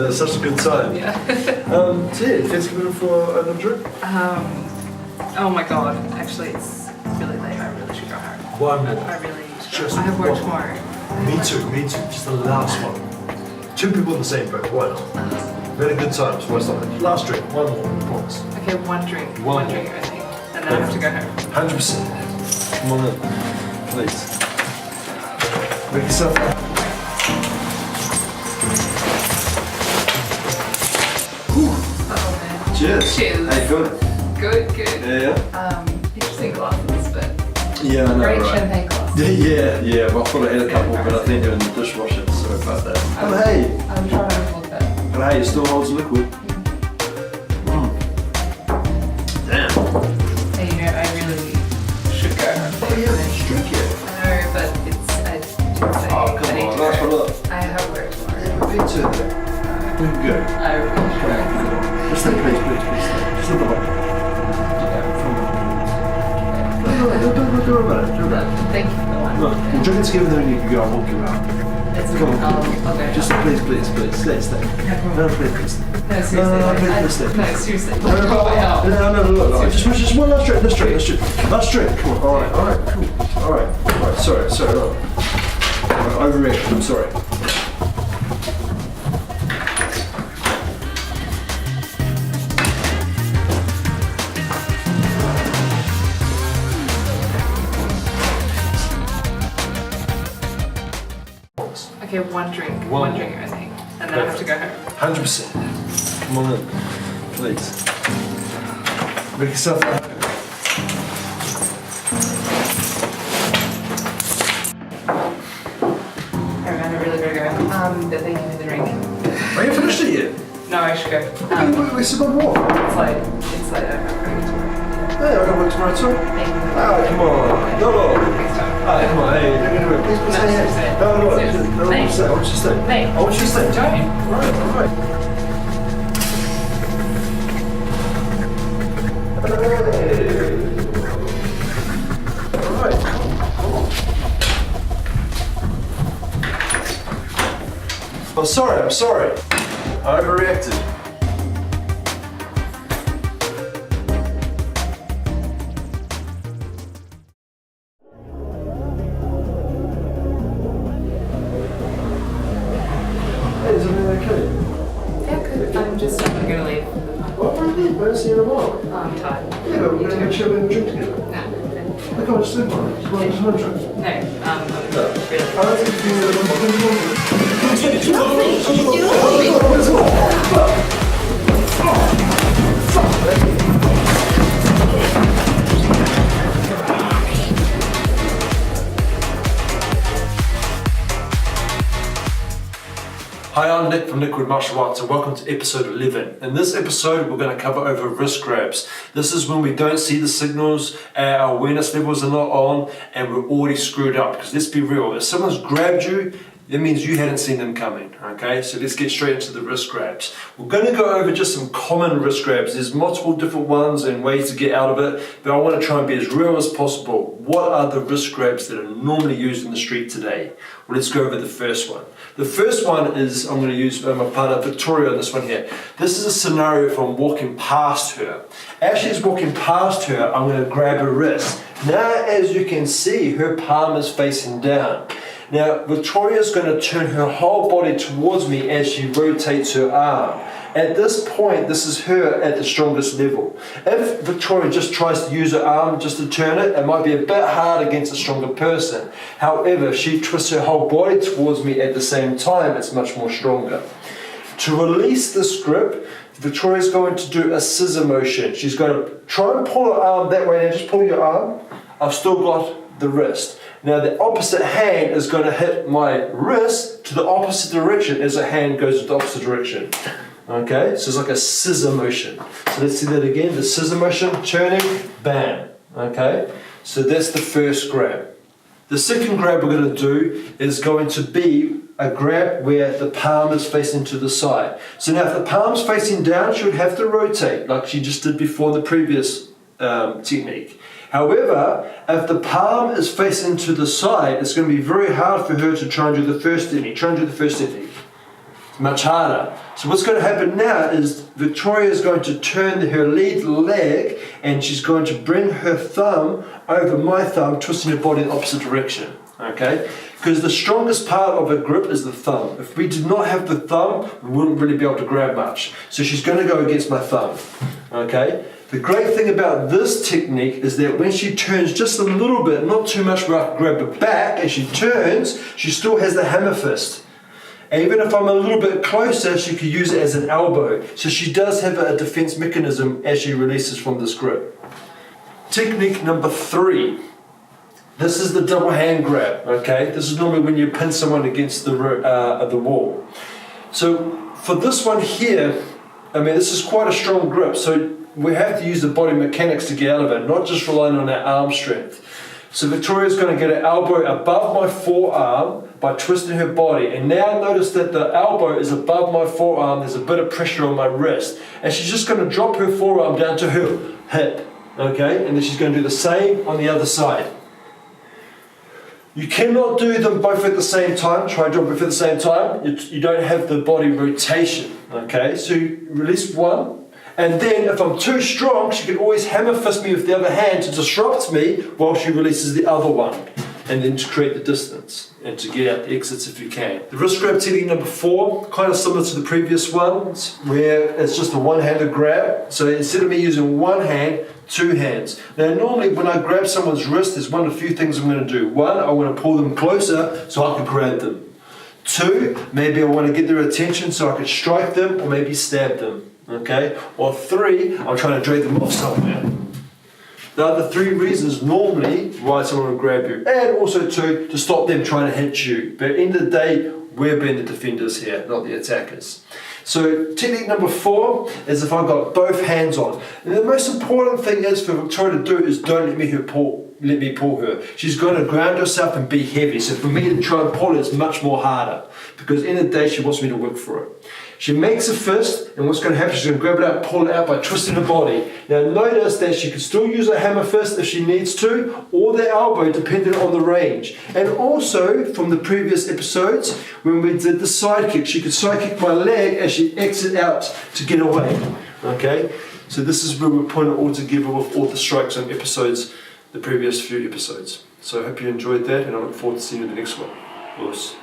It's such a good time. Yeah. So yeah, fancy going for another drink? Oh my god. Actually, it's really late. I really should go home. 1 more. I really need to go. Just I have work one. tomorrow. Me too. Just the last one. 2 people in the same boat, why not? We had a good time, so why stop it? Last drink, 1 more, I promise. Okay, one drink. One One drink only. And then I have to go home. 100%. Come on in, please. Make yourself up. Oh man. Cheers. Cheers. How you feeling? Good, good. Yeah. Interesting glasses, but Yeah, I know, great right? champagne glasses. Yeah. Well, I thought I had a couple, but I think they're in the dishwasher, so about that. Oh, hey. I'm trying to hold that. But hey, it still holds liquid. Damn. Hey, you know, I really should go home. Oh yeah, let's drink it. I know, but I did say Oh, I come need on, to last go. one up. I have work tomorrow. Yeah, but me too then. We can go. I really should go. Just stay, please stay. Just look up. Don't worry about it. Thank you for the one. Look, we'll drink it together and then you can go, I'll walk you out. Come on. I'll go. Just please, stay. No, please. No, seriously. No, No, seriously. No, no. Just one last drink. Last drink. Come on. All right, cool. All right. Sorry. I overreacted. I'm sorry. Okay, one drink. One One drink only. And then I have to go home. 100%. Come on in, please. Make yourself up. Hey man, I really gotta go. But thank you for the drink. Are you finished it yet? No, I should go. Wait, some more. It's late. I have work tomorrow. Hey, I got work tomorrow too. Thank you. Ah, come on. No. Next time. Ah, come on. Hey, please No, stay. seriously. No. I Seriously. want you to stay. Mate. I want you to stay. Don't. All right. I'm sorry. I overreacted. Hey, is everything okay? Yeah, good. I'm gonna leave. What are you doing? I don't see you in a while. I'm tired. Yeah, but we're going to chill and drink together. No. Look, I just said one. Just one drink. No. I'm I really. don't think Hi, I'm Nick from Liquid Martial Arts and welcome to episode 11. In this episode, we're going to cover over wrist grabs. This is when we don't see the signals, our awareness levels are not on, and we're already screwed up. Because let's be real, if someone's grabbed you, that means you hadn't seen them coming, okay? So let's get straight into the wrist grabs. We're going to go over just some common wrist grabs. There's multiple different ones and ways to get out of it, but I want to try and be as real as possible. What are the wrist grabs that are normally used in the street today? Well, let's go over the first one. The first one is, I'm going to use my partner Victoria on this one here. This is a scenario if I'm walking past her. As she's walking past her, I'm going to grab her wrist. Now, as you can see, her palm is facing down. Now, Victoria's going to turn her whole body towards me as she rotates her arm. At this point, this is her at the strongest level. If Victoria just tries to use her arm just to turn it, it might be a bit hard against a stronger person. However, if she twists her whole body towards me at the same time, it's much more stronger. To release this grip, Victoria's going to do a scissor motion. She's going to try and pull her arm that way. Now just pull your arm. I've still got the wrist. Now the opposite hand is going to hit my wrist to the opposite direction as the hand goes in the opposite direction. Okay, so it's like a scissor motion. So let's see that again. The scissor motion, turning, bam. Okay, so that's the first grab. The second grab we're going to do is going to be a grab where the palm is facing to the side. So now if the palm's facing down, she would have to rotate like she just did before the previous technique. However, if the palm is facing to the side, it's going to be very hard for her to try and do the first technique. Try and do the first technique. much harder. So what's going to happen now is Victoria is going to turn her lead leg and she's going to bring her thumb over my thumb, twisting her body in the opposite direction. Okay? Because the strongest part of a grip is the thumb. If we did not have the thumb, we wouldn't really be able to grab much. So she's going to go against my thumb. Okay? The great thing about this technique is that when she turns just a little bit, not too much where I can grab her back, as she turns, she still has the hammer fist. And even if I'm a little bit closer, she could use it as an elbow. So she does have a defense mechanism as she releases from this grip. Technique number 3. This is the double hand grab, okay? This is normally when you pin someone against the wall. So for this one here, I mean, this is quite a strong grip. So we have to use the body mechanics to get out of it, not just relying on our arm strength. So Victoria's going to get her elbow above my forearm by twisting her body. And now notice that the elbow is above my forearm. There's a bit of pressure on my wrist. And she's just going to drop her forearm down to her hip. Okay? And then she's going to do the same on the other side. You cannot do them both at the same time. Try to do both at the same time. You don't have the body rotation. Okay? So you release one. And then if I'm too strong, she can always hammer fist me with the other hand to disrupt me while she releases the other one. And then to create the distance and to get out the exits if you can. The wrist grab technique number 4, kind of similar to the previous ones, where it's just a one-handed grab. So instead of me using one hand, 2 hands. Now normally when I grab someone's wrist, there's one of a few things I'm going to do. 1, I want to pull them closer so I can grab them. 2, maybe I want to get their attention so I can strike them or maybe stab them. Okay? Or 3, I'm trying to drag them off somewhere. There are the 3 reasons normally why someone will grab you. And also 2, to stop them trying to hit you. But at the end of the day, we're being the defenders here, not the attackers. So technique number 4 is if I've got both hands on. And the most important thing is for Victoria to do is don't let me pull her. She's going to ground herself and be heavy. So for me to try and pull her is much more harder. Because at the end of the day, she wants me to work for it. She makes a fist, and what's going to happen, she's going to grab it out, pull it out by twisting her body. Now notice that she can still use a hammer fist if she needs to, or the elbow, depending on the range. And also, from the previous episodes, when we did the side kick, she could side kick my leg as she exits out to get away. Okay? So this is where we're putting it all together with all the strikes on episodes, the previous few episodes. So I hope you enjoyed that, and I look forward to seeing you in the next one. Awesome.